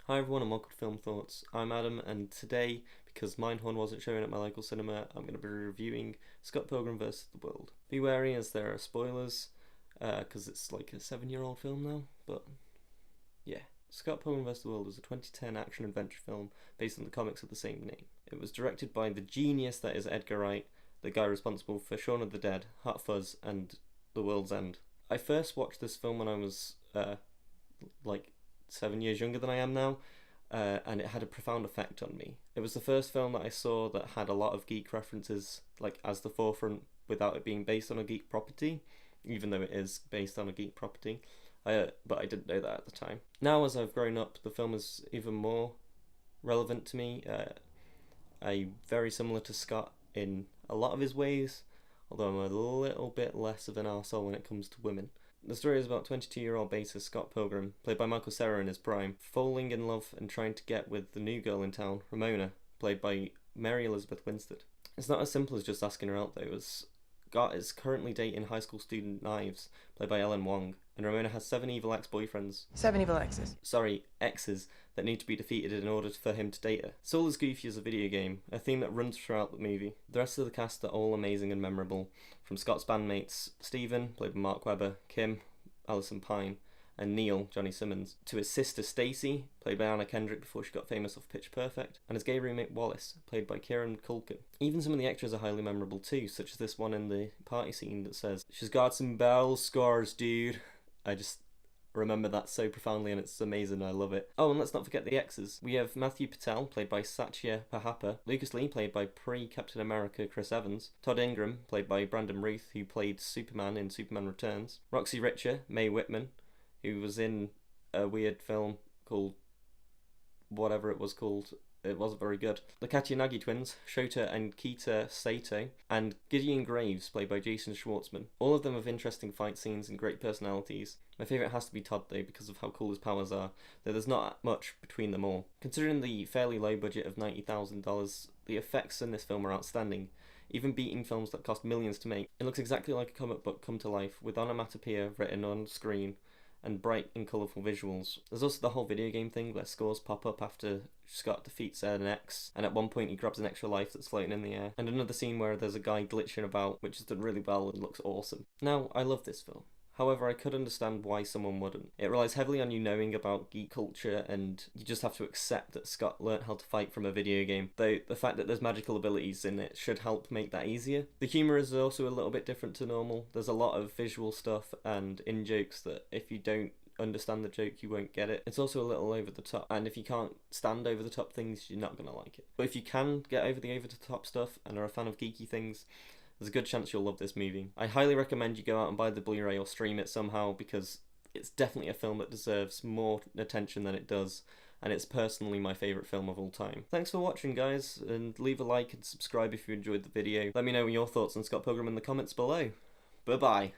Hi everyone and welcome to Film Thoughts. I'm Adam, and today, because Mindhorn wasn't showing at my local cinema, I'm going to be reviewing Scott Pilgrim vs. the World. Be wary as there are spoilers, because it's like a 7-year-old film now, but yeah. Scott Pilgrim vs. the World was a 2010 action-adventure film based on the comics of the same name. It was directed by the genius that is Edgar Wright, the guy responsible for Shaun of the Dead, Hot Fuzz, and The World's End. I first watched this film when I was, like 7 years younger than I am now, and it had a profound effect on me. It was the first film that I saw that had a lot of geek references, like as the forefront, without it being based on a geek property, even though it is based on a geek property. But I didn't know that at the time. Now, as I've grown up, the film is even more relevant to me. I'm very similar to Scott in a lot of his ways, although I'm a little bit less of an arsehole when it comes to women. The story is about 22-year-old bassist Scott Pilgrim, played by Michael Cera in his prime, falling in love and trying to get with the new girl in town, Ramona, played by Mary Elizabeth Winstead. It's not as simple as just asking her out though, as Scott is currently dating high school student Knives, played by Ellen Wong, and Ramona has 7 evil ex-boyfriends. 7 evil exes. Sorry, exes that need to be defeated in order for him to date her. It's all as goofy as a video game, a theme that runs throughout the movie. The rest of the cast are all amazing and memorable, from Scott's bandmates Stephen, played by Mark Webber, Kim, Alison Pine, and Neil, Johnny Simmons, to his sister Stacey, played by Anna Kendrick before she got famous off Pitch Perfect, and his gay roommate Wallace, played by Kieran Culkin. Even some of the extras are highly memorable too, such as this one in the party scene that says, "She's got some battle scars, dude." I just remember that so profoundly, and it's amazing. I love it. Oh, and let's not forget the exes. We have Matthew Patel, played by Satya Pahapa, Lucas Lee, played by pre-Captain America Chris Evans, Todd Ingram, played by Brandon Ruth, who played Superman in Superman Returns, Roxy Richter, Mae Whitman, who was in a weird film called whatever it was called. It wasn't very good. The Katyanagi twins, Shota and Kita Sato, and Gideon Graves, played by Jason Schwartzman. All of them have interesting fight scenes and great personalities. My favourite has to be Todd though, because of how cool his powers are, though there's not much between them all. Considering the fairly low budget of $90,000, the effects in this film are outstanding, even beating films that cost millions to make. It looks exactly like a comic book come to life, with onomatopoeia written on screen, and bright and colourful visuals. There's also the whole video game thing where scores pop up after Scott defeats an ex, and at one point he grabs an extra life that's floating in the air, and another scene where there's a guy glitching about, which is done really well and looks awesome. Now, I love this film. However, I could understand why someone wouldn't. It relies heavily on you knowing about geek culture, and you just have to accept that Scott learnt how to fight from a video game, though the fact that there's magical abilities in it should help make that easier. The humour is also a little bit different to normal. There's a lot of visual stuff and in-jokes that if you don't understand the joke, you won't get it. It's also a little over the top, and if you can't stand over the top things, you're not going to like it. But if you can get over the top stuff and are a fan of geeky things, there's a good chance you'll love this movie. I highly recommend you go out and buy the Blu-ray or stream it somehow, because it's definitely a film that deserves more attention than it does, and it's personally my favourite film of all time. Thanks for watching, guys, and leave a like and subscribe if you enjoyed the video. Let me know your thoughts on Scott Pilgrim in the comments below. Bye-bye.